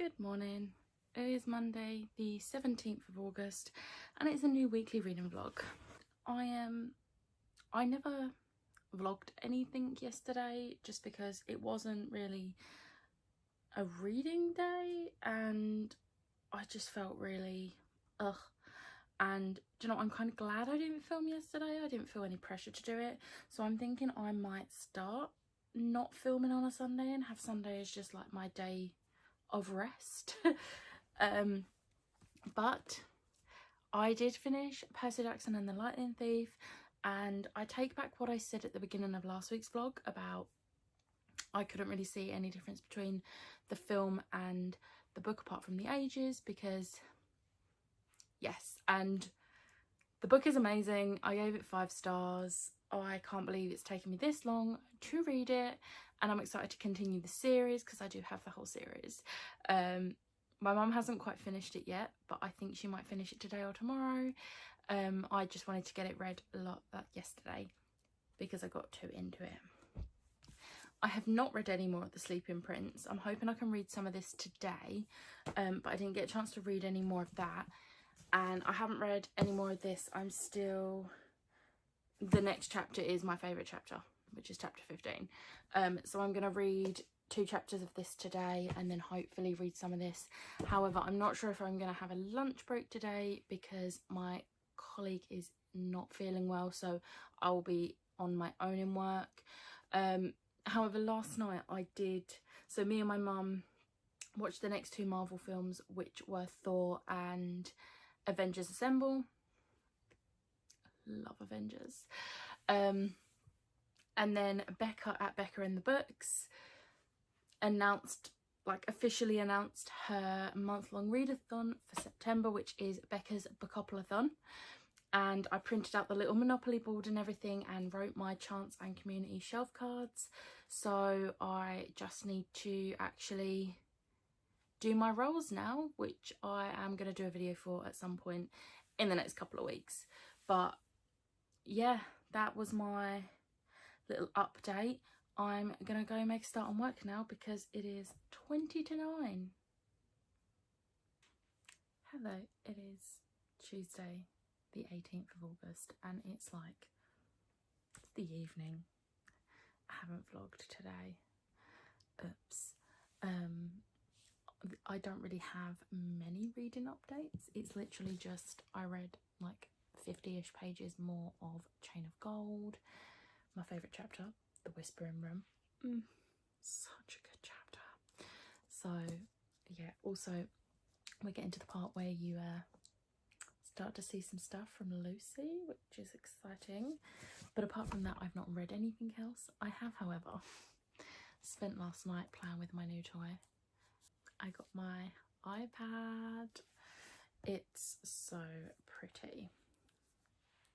Good morning. It is Monday the 17th of August and it's a new weekly reading vlog. I never vlogged anything yesterday just because it wasn't really a reading day and I just felt really and do you know, I'm kind of glad I didn't film yesterday. I didn't feel any pressure to do it, so I'm thinking I might start not filming on a Sunday and have Sunday as just like my day of rest. But I did finish Percy Jackson and the Lightning Thief, and I take back what I said at the beginning of last week's vlog about I couldn't really see any difference between the film and the book apart from the ages, because yes, and the book is amazing. I gave it 5 stars. I can't believe it's taken me this long to read it, and I'm excited to continue the series because I do have the whole series. My mum hasn't quite finished it yet, but I think she might finish it today or tomorrow. I just wanted to get it read a lot yesterday because I got too into it. I have not read any more of The Sleeping Prince. I'm hoping I can read some of this today, but I didn't get a chance to read any more of that. And I haven't read any more of this. I'm still... The next chapter is my favourite chapter, which is chapter 15. So I'm going to read 2 chapters of this today and then hopefully read some of this. However, I'm not sure if I'm going to have a lunch break today because my colleague is not feeling well, so I'll be on my own in work. However, last night I did... So me and my mum watched the next 2 Marvel films, which were Thor and Avengers Assemble. Love Avengers. And then Becca at Becca in the Books announced, like officially announced, her month-long readathon for September, which is Becca's Bookopoly-thon. And I printed out the little Monopoly board and everything and wrote my chance and community shelf cards. So I just need to actually do my roles now, which I am going to do a video for at some point in the next couple of weeks. But yeah, that was my little update. I'm gonna go make a start on work now because it is 20 to 9. Hello, it is Tuesday the 18th of August and it's the evening. I haven't vlogged today. Oops. I don't really have many reading updates. It's literally just I read like 50-ish pages more of Chain of Gold, my favourite chapter, The Whispering Room. Such a good chapter. So yeah, also we're getting to the part where you start to see some stuff from Lucy, which is exciting. But apart from that, I've not read anything else. I have, however, spent last night playing with my new toy. I got my iPad. It's so pretty.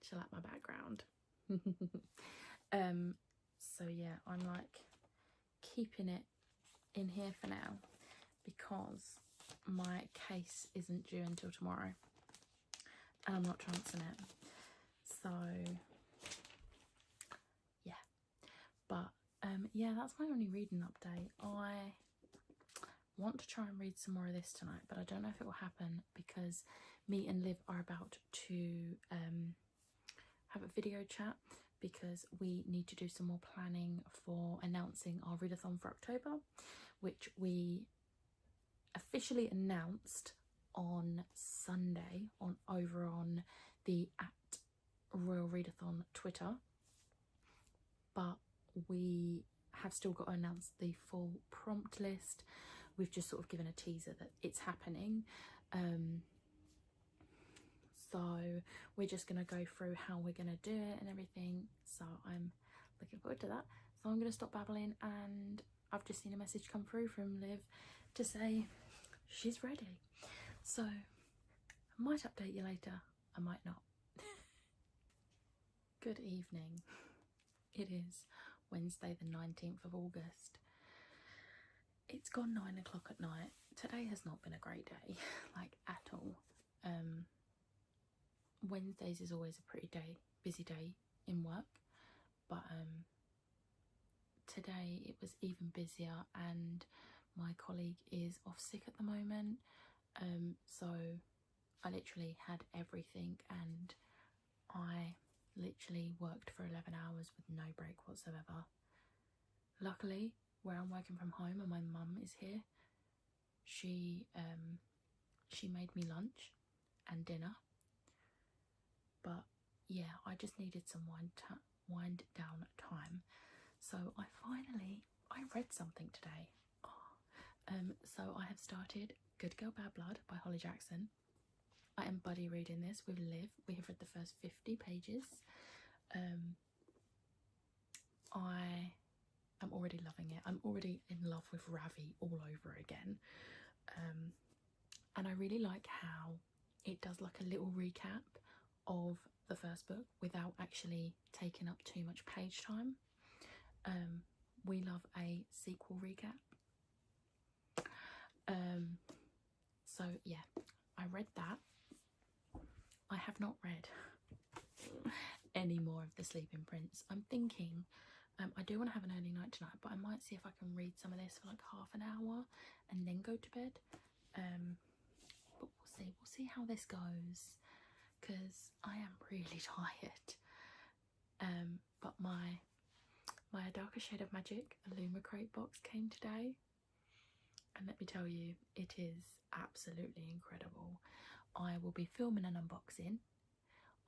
Do you like my background? So yeah, I'm like keeping it in here for now because my case isn't due until tomorrow and I'm not transferring it. So yeah, but yeah, that's my only reading update. I want to try and read some more of this tonight, but I don't know if it will happen because me and Liv are about to have a video chat because we need to do some more planning for announcing our readathon for October, which we officially announced on Sunday over on the @RoyalReadathon Twitter, but we have still got to announce the full prompt list. We've just sort of given a teaser that it's happening. So we're just going to go through how we're going to do it and everything. So I'm looking forward to that. So I'm going to stop babbling, and I've just seen a message come through from Liv to say she's ready. So I might update you later, I might not. Good evening. It is Wednesday the 19th of August. It's gone 9 o'clock at night. Today has not been a great day, like at all. Wednesdays is always a pretty busy day in work, but today it was even busier, and my colleague is off sick at the moment, so I literally had everything, and I literally worked for 11 hours with no break whatsoever. Luckily, where I'm working from home and my mum is here, she made me lunch and dinner. But yeah, I just needed some wind down time. So I read something today. So I have started Good Girl Bad Blood by Holly Jackson. I am buddy reading this with Liv. We have read the first 50 pages. I am already loving it. I'm already in love with Ravi all over again. And I really like how it does like a little recap of the first book without actually taking up too much page time. We love a sequel recap. So yeah, I read that. I have not read any more of The Sleeping Prince. I'm thinking I do want to have an early night tonight, but I might see if I can read some of this for like half an hour and then go to bed. But we'll see how this goes, because I am really tired. But my A Darker Shade of Magic Illumicrate box came today, and let me tell you, it is absolutely incredible. I will be filming an unboxing.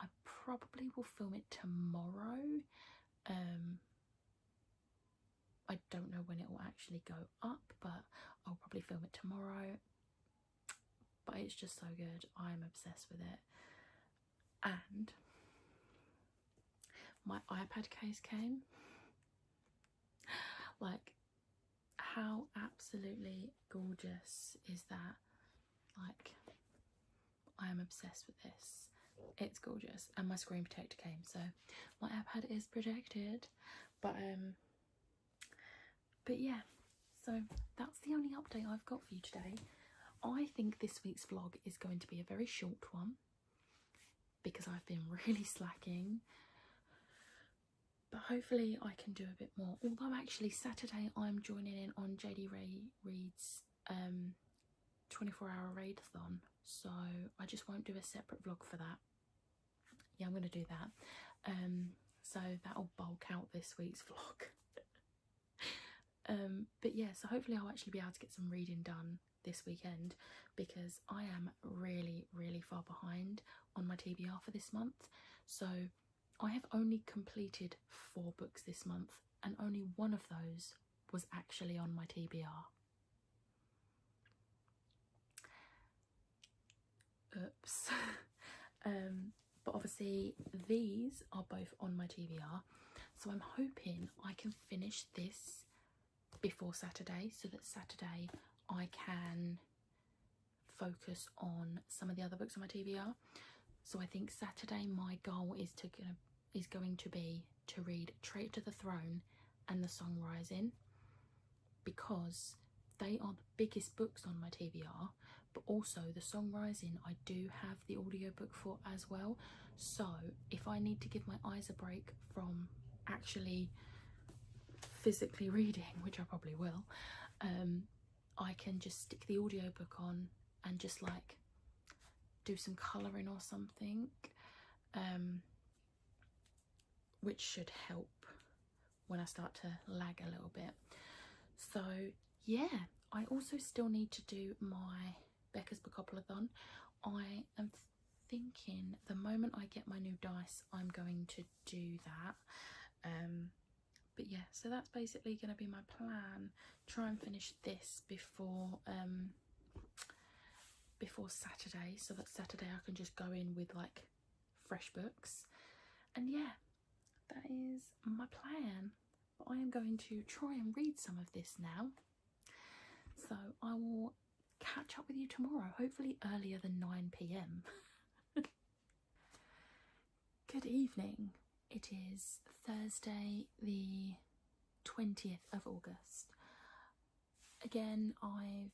I probably will film it tomorrow. I don't know when it will actually go up, but I'll probably film it tomorrow. But it's just so good. I'm obsessed with it. And my iPad case came. Like, how absolutely gorgeous is that? Like, I am obsessed with this. It's gorgeous. And my screen protector came, so my iPad is protected. But yeah, so that's the only update I've got for you today. I think this week's vlog is going to be a very short one because I've been really slacking. But hopefully I can do a bit more. Although actually Saturday I'm joining in on JD Reid's 24-hour raid-a-thon. So I just won't do a separate vlog for that. Yeah, I'm going to do that. So that'll bulk out this week's vlog. But yeah, so hopefully I'll actually be able to get some reading done this weekend, because I am really far behind on my TBR for this month. So I have only completed 4 books this month, and only one of those was actually on my TBR. Oops. But obviously these are both on my TBR, so I'm hoping I can finish this before Saturday, so that Saturday I can focus on some of the other books on my TBR. So I think Saturday my goal is going to be to read Traitor to the Throne and The Song Rising, because they are the biggest books on my TBR. But also The Song Rising I do have the audiobook for as well, so if I need to give my eyes a break from actually physically reading, which I probably will, I can just stick the audiobook on and just like do some colouring or something, which should help when I start to lag a little bit. So yeah, I also still need to do my Becca's Bookopoly-thon. I am thinking the moment I get my new dice I'm going to do that. But yeah, so that's basically going to be my plan. Try and finish this before Saturday, so that Saturday I can just go in with like fresh books. And yeah, that is my plan. But I am going to try and read some of this now. So I will catch up with you tomorrow, hopefully earlier than 9 PM. Good evening. It is Thursday the 20th of August. Again, I've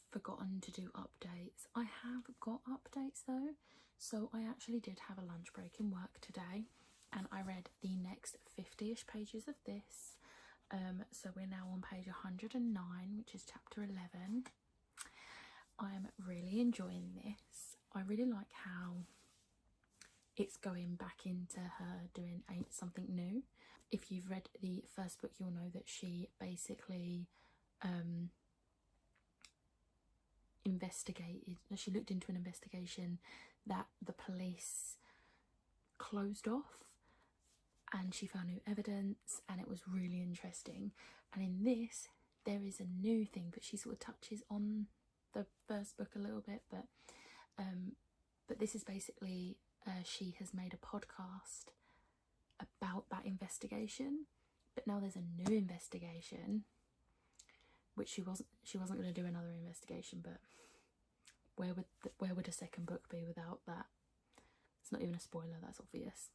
forgotten to do updates. I have got updates though. So I actually did have a lunch break in work today, and I read the next 50-ish pages of this. So we're now on page 109, which is chapter 11. I'm really enjoying this. I really like how it's going back into her doing something new. If you've read the first book, you'll know that she basically she looked into an investigation that the police closed off, and she found new evidence, and it was really interesting. And in this, there is a new thing, but she sort of touches on the first book a little bit, but this is basically she has made a podcast about that investigation, but now there's a new investigation, which she wasn't going to do another investigation, but where would a second book be without that? It's not even a spoiler, that's obvious.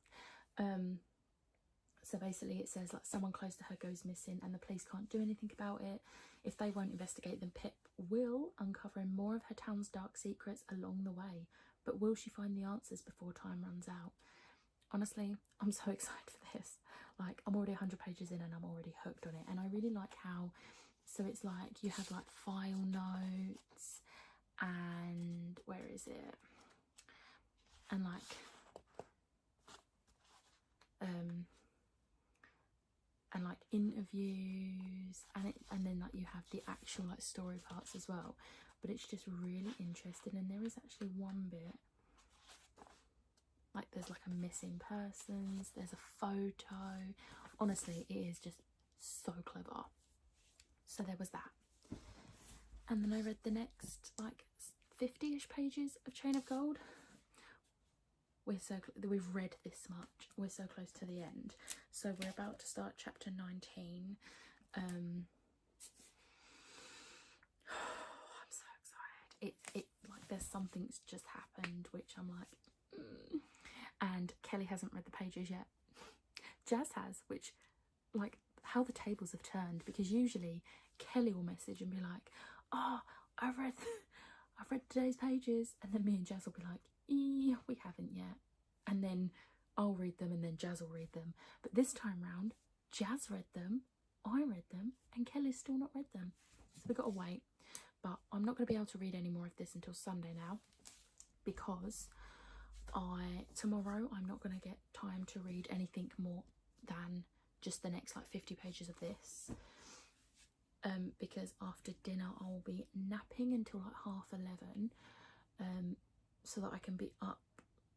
So basically it says, like, someone close to her goes missing and the police can't do anything about it. If they won't investigate, then Pip will, uncovering more of her town's dark secrets along the way. But will she find the answers before time runs out? Honestly, I'm so excited for this. Like, I'm already 100 pages in and I'm already hooked on it. And I really like how, so it's like you have like file notes and where is it? And like and like interviews, and then like you have the actual like story parts as well. But it's just really interesting, and there is actually one bit like there's like a missing persons, there's a photo. Honestly, it is just so clever. So there was that, and then I read the next like 50-ish pages of Chain of Gold. We've read this much. We're so close to the end. So we're about to start chapter 19. I'm so excited. It like there's something's just happened, which I'm like, and Kelly hasn't read the pages yet. Jazz has, which, like, how the tables have turned, because usually Kelly will message and be like, oh, I've read today's pages, and then me and Jazz will be like, we haven't yet, and then I'll read them and then Jazz will read them. But this time round, Jazz read them, I read them, and Kelly's still not read them, so we've got to wait. But I'm not going to be able to read any more of this until Sunday now, because tomorrow I'm not going to get time to read anything more than just the next like 50 pages of this, because after dinner I'll be napping until like 11:30, so that I can be up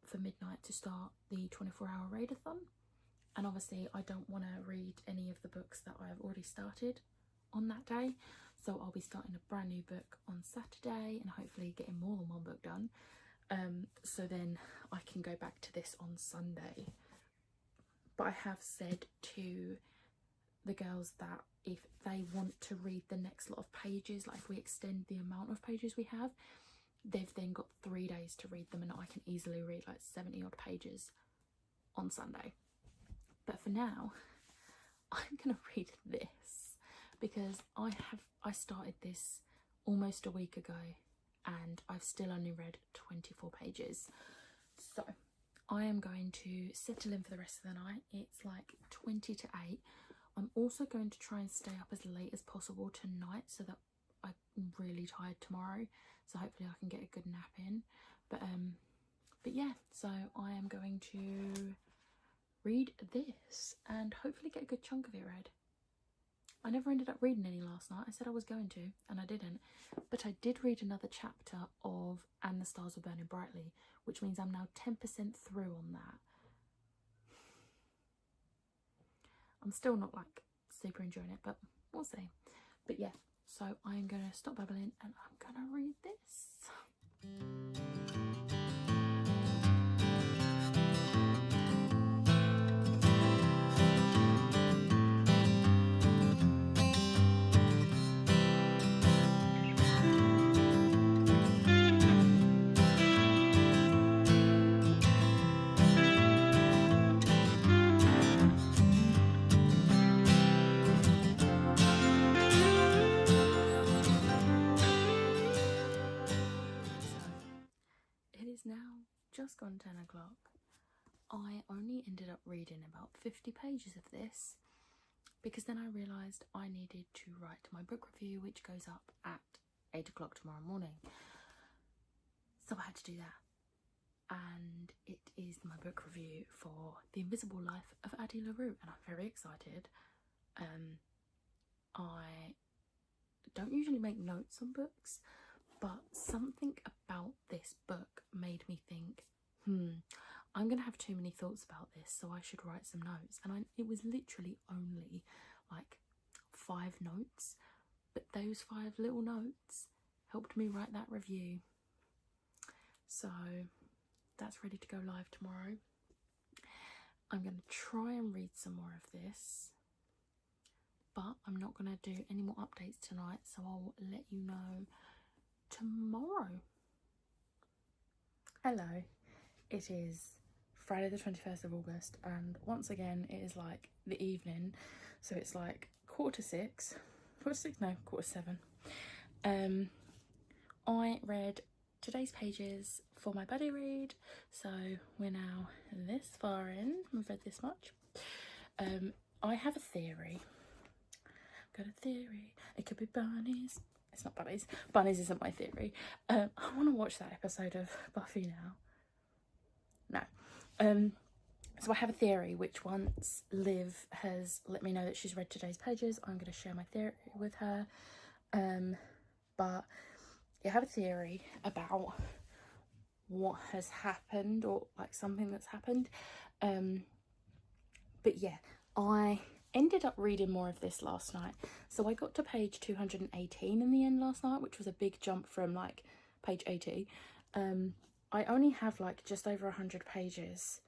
for midnight to start the 24-hour readathon. And obviously I don't want to read any of the books that I have already started on that day, so I'll be starting a brand new book on Saturday and hopefully getting more than one book done, so then I can go back to this on Sunday. But I have said to the girls that if they want to read the next lot of pages, like if we extend the amount of pages we have, they've then got 3 days to read them, and I can easily read like 70 odd pages on Sunday. But for now, I'm gonna read this, because I started this almost a week ago and I've still only read 24 pages. So I am going to settle in for the rest of the night. It's like 20 to 8. I'm also going to try and stay up as late as possible tonight, so that I'm really tired tomorrow, so hopefully I can get a good nap in. But yeah, so I am going to read this and hopefully get a good chunk of it read. I never ended up reading any last night. I said I was going to, and I didn't. But I did read another chapter of And the Stars Were Burning Brightly, which means I'm now 10% through on that. I'm still not like super enjoying it, but we'll see. But yeah, so I'm gonna stop babbling and I'm gonna read this. Now just gone 10 o'clock. I only ended up reading about 50 pages of this, because then I realised I needed to write my book review, which goes up at 8 o'clock tomorrow morning. So I had to do that. And it is my book review for The Invisible Life of Addie LaRue, and I'm very excited. I don't usually make notes on books, but something about this book made me think, I'm going to have too many thoughts about this, so I should write some notes. And it was literally only like 5 notes, but those 5 little notes helped me write that review. So that's ready to go live tomorrow. I'm going to try and read some more of this, but I'm not going to do any more updates tonight, so I'll let you know tomorrow. Hello, it is Friday the 21st of August, and once again it is like the evening, so it's like 5:45, 7:15. I read today's pages for my buddy read, so we're now this far in. We've read this much. I have a theory. Got a theory. It could be bunnies. It's not bunnies. Bunnies isn't my theory. I want to watch that episode of Buffy now. No. So I have a theory, which once Liv has let me know that she's read today's pages, I'm going to share my theory with her. But I have a theory about what has happened, or like something that's happened. But yeah, I ended up reading more of this last night. So I got to page 218 in the end last night, which was a big jump from like page 80. I only have like just over 100 pages,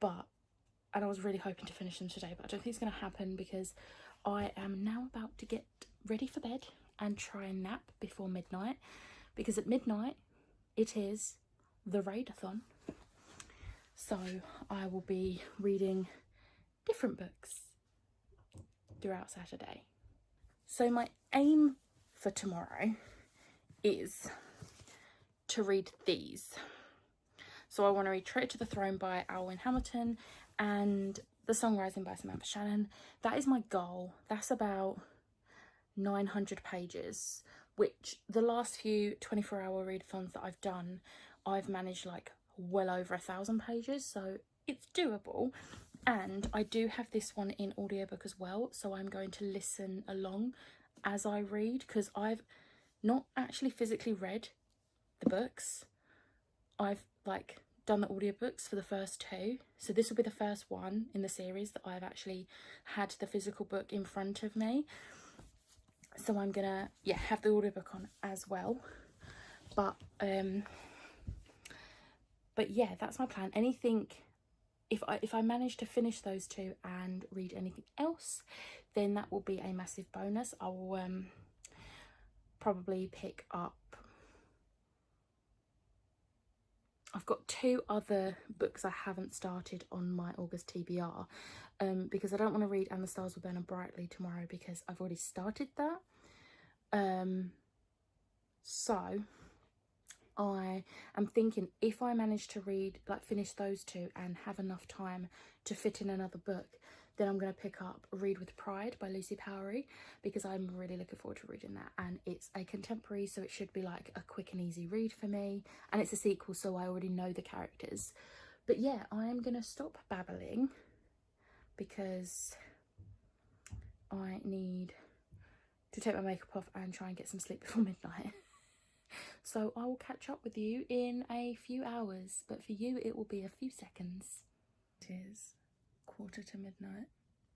and I was really hoping to finish them today, but I don't think it's going to happen because I am now about to get ready for bed and try and nap before midnight, because at midnight it is the readathon. So I will be reading different books throughout Saturday. So my aim for tomorrow is to read these. So I want to read Traitor to the Throne by Alwyn Hamilton and The Song Rising by Samantha Shannon. That is my goal. That's about 900 pages, which the last few 24-hour readathons that I've done, I've managed like well over 1,000 pages, so it's doable. And I do have this one in audiobook as well, so I'm going to listen along as I read, because I've not actually physically read the books. I've like done the audiobooks for the first 2, so this will be the first one in the series that I've actually had the physical book in front of me. So I'm gonna have the audiobook on as well. But yeah, that's my plan. Anything, if I manage to finish those 2 and read anything else, then that will be a massive bonus. I will probably pick up, I've got 2 other books I haven't started on my August TBR, because I don't want to read And the Stars Will Burn Brightly tomorrow because I've already started that. So I am thinking, if I manage to finish those 2 and have enough time to fit in another book, then I'm going to pick up Read with Pride by Lucy Powery, because I'm really looking forward to reading that, and it's a contemporary, so it should be like a quick and easy read for me, and it's a sequel, so I already know the characters. But yeah, I am going to stop babbling because I need to take my makeup off and try and get some sleep before midnight. So I will catch up with you in a few hours, but for you it will be a few seconds. It is 1:45 midnight.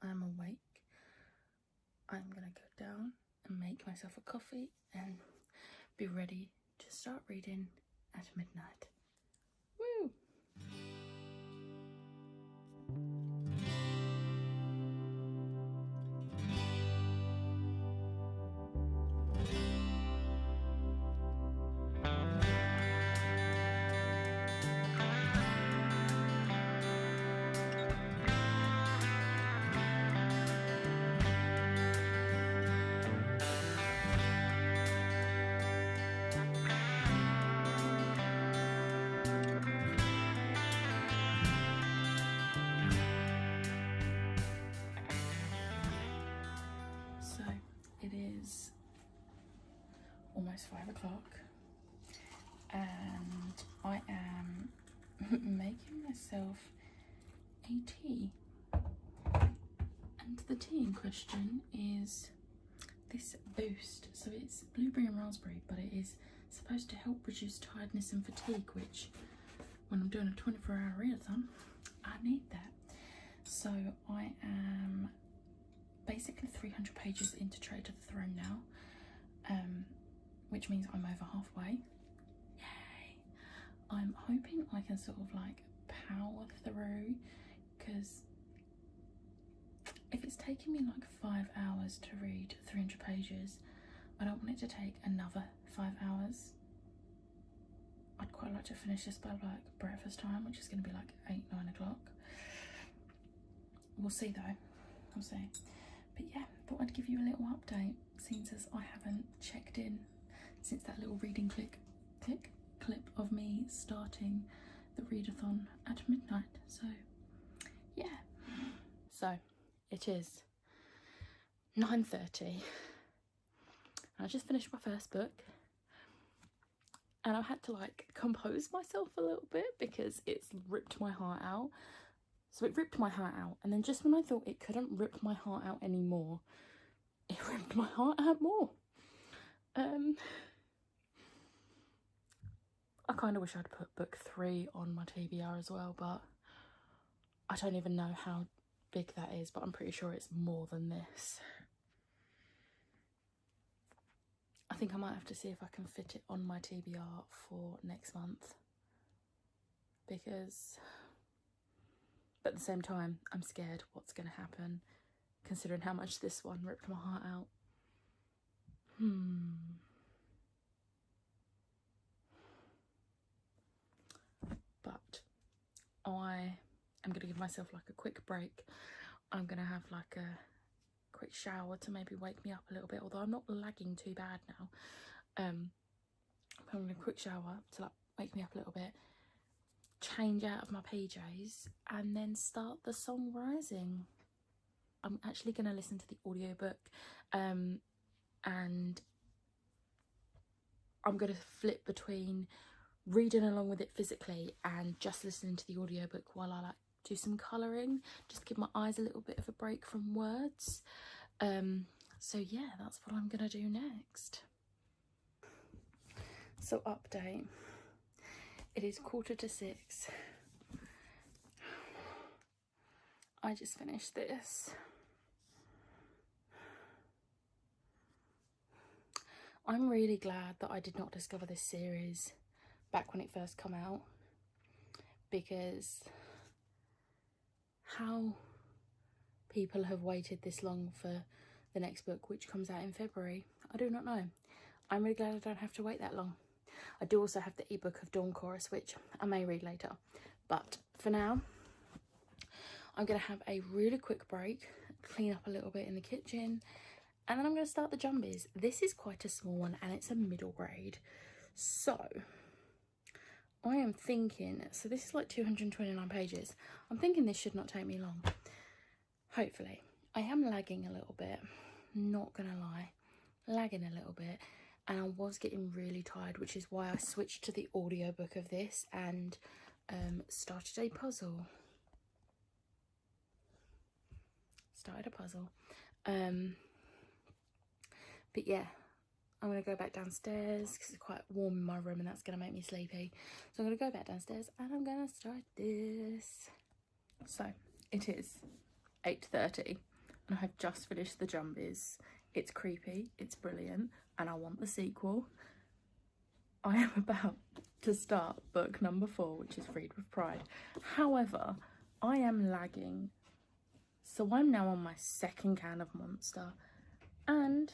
I'm awake. I'm gonna go down and make myself a coffee and be ready to start reading at midnight. Woo! is almost 5 o'clock and I am making myself a tea. And the tea in question is this Boost. So it's blueberry and raspberry, but it is supposed to help reduce tiredness and fatigue, which when I'm doing a 24-hour readathon, I need that. So I am basically 300 pages into Trade to the Throne now, which means I'm over halfway. Yay! I'm hoping I can sort of like power through, because if it's taking me like 5 hours to read 300 pages, I don't want it to take another 5 hours. I'd quite like to finish this by like breakfast time, which is going to be like 8-9 o'clock. We'll see though, we'll see. But yeah, thought I'd give you a little update, since as I haven't checked in since that little reading clip of me starting the readathon at midnight. So yeah. So it is 9:30. I just finished my first book and I had to like compose myself a little bit because it's ripped my heart out. So it ripped my heart out, and then just when I thought it couldn't rip my heart out anymore, it ripped my heart out more. I kind of wish I'd put book 3 on my TBR as well, but I don't even know how big that is, but I'm pretty sure it's more than this. I think I might have to see if I can fit it on my TBR for next month, because but at the same time I'm scared what's going to happen considering how much this one ripped my heart out. But I am going to give myself like a quick break. I'm going to have like a quick shower to maybe wake me up a little bit, although I'm not lagging too bad now. I'm having a quick shower to like wake me up a little bit, change out of my PJs, and then start the song Rising. I'm actually going to listen to the audiobook, and I'm going to flip between reading along with it physically and just listening to the audiobook while I like do some colouring, just to give my eyes a little bit of a break from words. So yeah, that's what I'm going to do next. So update, it is 5:45. I just finished this. I'm really glad that I did not discover this series back when it first came out, because how people have waited this long for the next book, which comes out in February, I do not know. I'm really glad I don't have to wait that long. I do also have the ebook of Dawn Chorus, which I may read later, but for now I'm going to have a really quick break, clean up a little bit in the kitchen, and then I'm going to start the Jumbies. This is quite a small one and it's a middle grade, so I am thinking, so this is like 229 pages. I'm thinking this should not take me long, hopefully. I am lagging a little bit, not gonna lie, lagging a little bit, and I was getting really tired, which is why I switched to the audiobook of this and started a puzzle. But yeah, I'm going to go back downstairs because it's quite warm in my room and that's going to make me sleepy. So I'm going to go back downstairs and I'm going to start this. So it is 8:30 and I've just finished the Jumbies. It's creepy, it's brilliant, and I want the sequel. I am about to start book number 4, which is Read with Pride. However, I am lagging. So I'm now on my 2nd can of Monster and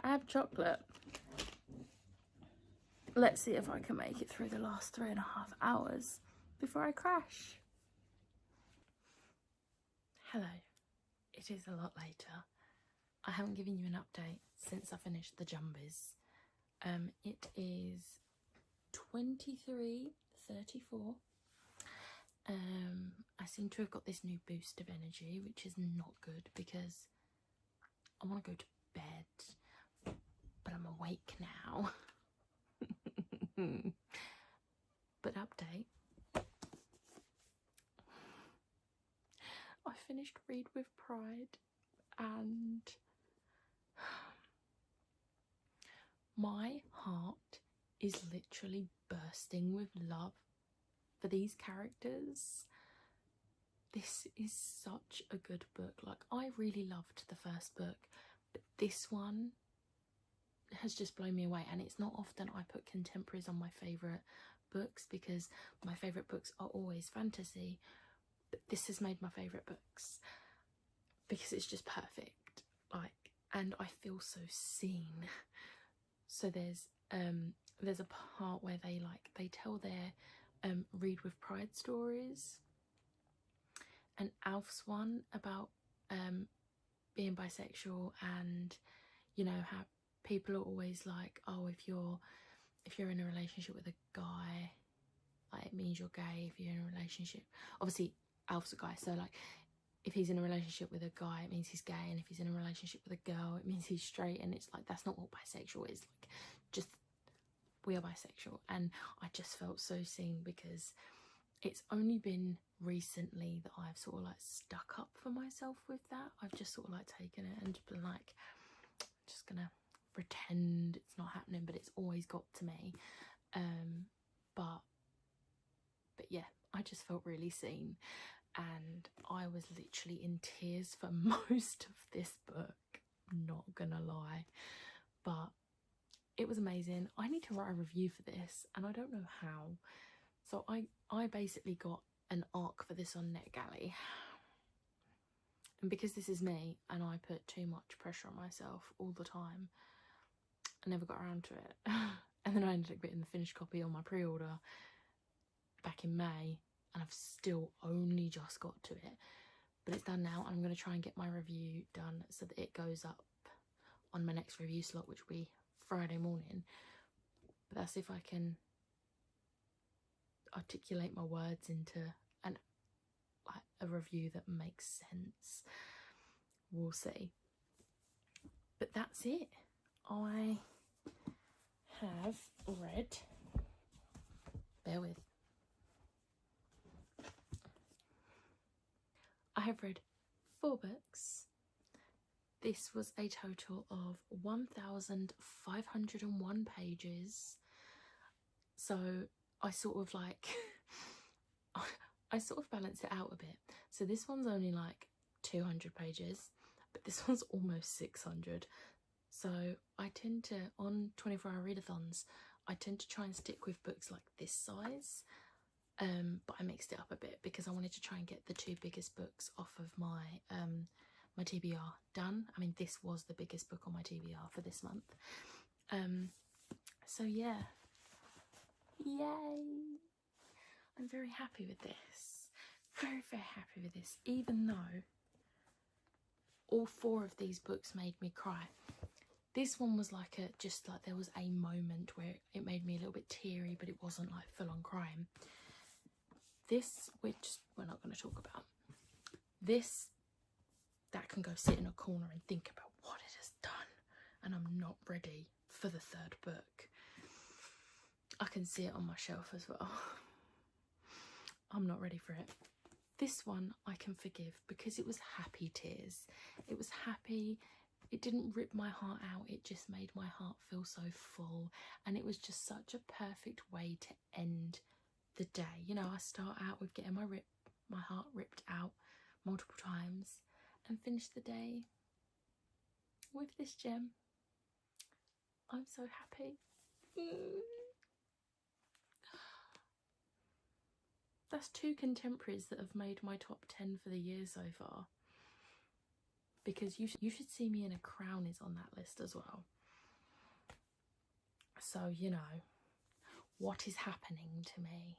I have chocolate. Let's see if I can make it through the last 3.5 hours before I crash. Hello, it is a lot later. I haven't given you an update since I finished the Jumbies. It is 23:34. I seem to have got this new boost of energy, which is not good because I want to go to bed, but I'm awake now. But update, I finished Read with Pride, and my heart is literally bursting with love for these characters. This is such a good book. Like, I really loved the first book, but this one has just blown me away. And it's not often I put contemporaries on my favourite books, because my favourite books are always fantasy, but this has made my favourite books because it's just perfect. Like, and I feel so seen. So there's a part where they tell their Read with Pride stories, and Alf's one about being bisexual, and you know how people are always like, oh, if you're in a relationship with a guy, like, it means you're gay. If you're in a relationship, obviously Alf's a guy, so like if he's in a relationship with a guy, it means he's gay, and if he's in a relationship with a girl, it means he's straight. And it's like, that's not what bisexual is. Like, just, we are bisexual. And I just felt so seen, because it's only been recently that I've sort of like stuck up for myself with that. I've just sort of like taken it and been like, just gonna pretend it's not happening, but it's always got to me. But yeah, I just felt really seen, and I was literally in tears for most of this book, not gonna lie. But it was amazing. I need to write a review for this, and I don't know how. So I basically got an arc for this on NetGalley, and because this is me and I put too much pressure on myself all the time, I never got around to it. And then I ended up getting the finished copy on my pre-order back in May, and I've still only just got to it, but it's done now. I'm going to try and get my review done so that it goes up on my next review slot, which will be Friday morning. But that's if I can articulate my words into a review that makes sense. We'll see. But that's it. I have read, bear with, I have read 4 books. This was a total of 1,501 pages. So I sort of like, I sort of balance it out a bit. So this one's only like 200 pages, but this one's almost 600. So I tend to, on 24-hour readathons, I tend to try and stick with books like this size. But I mixed it up a bit because I wanted to try and get the 2 biggest books off of my my TBR done. I mean, this was the biggest book on my TBR for this month. So yeah, yay! I'm very happy with this. Very, very happy with this, even though all 4 of these books made me cry. This one was like just like there was a moment where it made me a little bit teary, but it wasn't like full on crying. This, which we're not going to talk about, this, that can go sit in a corner and think about what it has done, and I'm not ready for the 3rd book. I can see it on my shelf as well. I'm not ready for it. This one I can forgive because it was happy tears. It was happy. It didn't rip my heart out. It just made my heart feel so full, and it was just such a perfect way to end the day. You know, I start out with getting my heart ripped out multiple times, and finish the day with this gem. I'm so happy. That's 2 contemporaries that have made my top 10 for the year so far, because you should see me in a crown is on that list as well. So, you know, what is happening to me?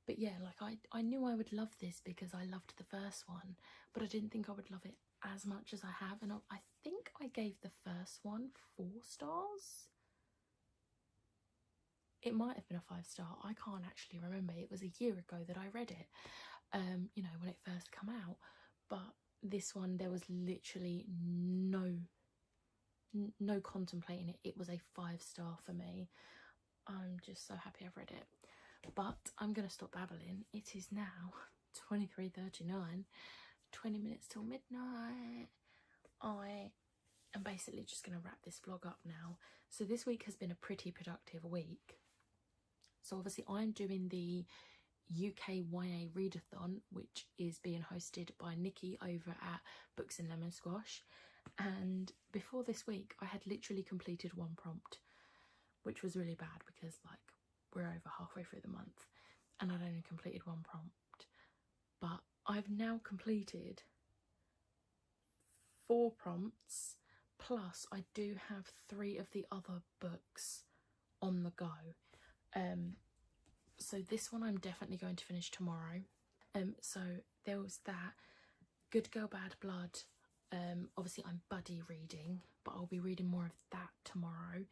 But yeah, like I knew I would love this because I loved the first one, but I didn't think I would love it as much as I have. And I think I gave the first one 4 stars. It might have been a 5-star. I can't actually remember. It was a year ago that I read it, you know, when it first came out. But this one, there was literally no no contemplating it, it was a 5-star for me. I'm just so happy I've read it. But I'm gonna stop babbling. It is now 23:39, 20 minutes till midnight. I am basically just gonna wrap this vlog up now. So this week has been a pretty productive week. So obviously I'm doing the UK YA readathon, which is being hosted by Nikki over at Books and Lemon Squash. And before this week I had literally completed 1 prompt, which was really bad because like we're over halfway through the month and I'd only completed 1 prompt. But I've now completed 4 prompts, plus I do have 3 of the other books on the go. So this one I'm definitely going to finish tomorrow. So there was that. Good Girl Bad Blood. Obviously I'm buddy reading, but I'll be reading more of that tomorrow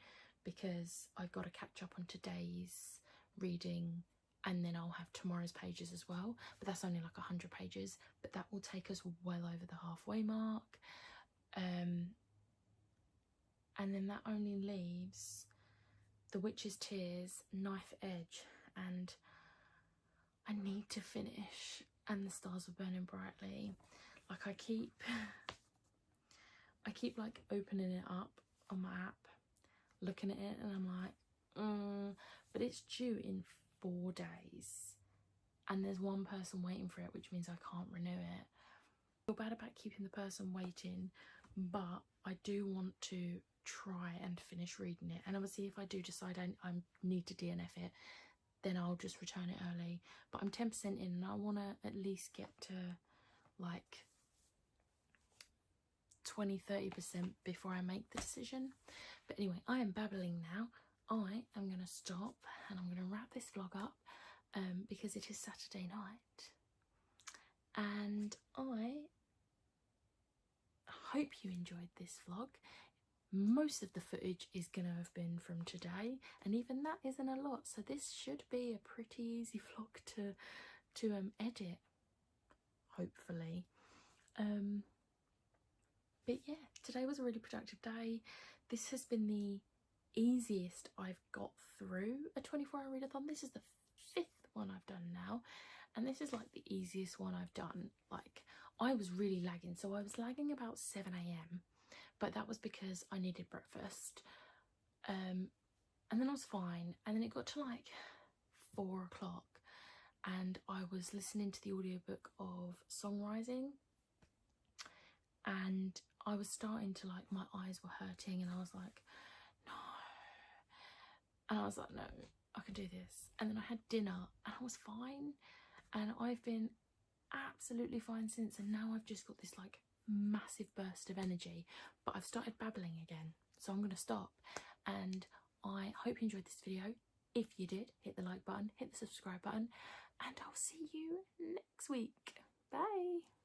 because I've got to catch up on today's reading, and then I'll have tomorrow's pages as well, but that's only like 100 pages, but that will take us well over the halfway mark. And then that only leaves The Witch's Tears, Knife Edge, and I need to finish And the Stars Were Burning Brightly. Like I keep like opening it up on my app, looking at it, and I'm like, but it's due in 4 days and there's one person waiting for it, which means I can't renew it. I feel bad about keeping the person waiting, but I do want to try and finish reading it. And obviously if I do decide I need to DNF it, then I'll just return it early. But I'm 10% in and I want to at least get to like 20-30% before I make the decision. But anyway, I am babbling now. I am going to stop and I'm going to wrap this vlog up because it is Saturday night. And I hope you enjoyed this vlog. Most of the footage is going to have been from today, and even that isn't a lot, so this should be a pretty easy vlog to edit, hopefully. But yeah, today was a really productive day. This has been the easiest I've got through a 24-hour readathon. This is the 5th one I've done now, and this is like the easiest one I've done. Like I was really lagging, so I was lagging about 7 AM, but that was because I needed breakfast, and then I was fine, and then it got to like 4 o'clock and I was listening to the audiobook of Song Rising, and I was starting to like, my eyes were hurting, and I was like, no, and I was like, no, I can do this. And then I had dinner and I was fine, and I've been absolutely fine since, and now I've just got this like massive burst of energy, but I've started babbling again, so I'm gonna stop. And I hope you enjoyed this video. If you did, hit the like button, hit the subscribe button, and I'll see you next week. Bye.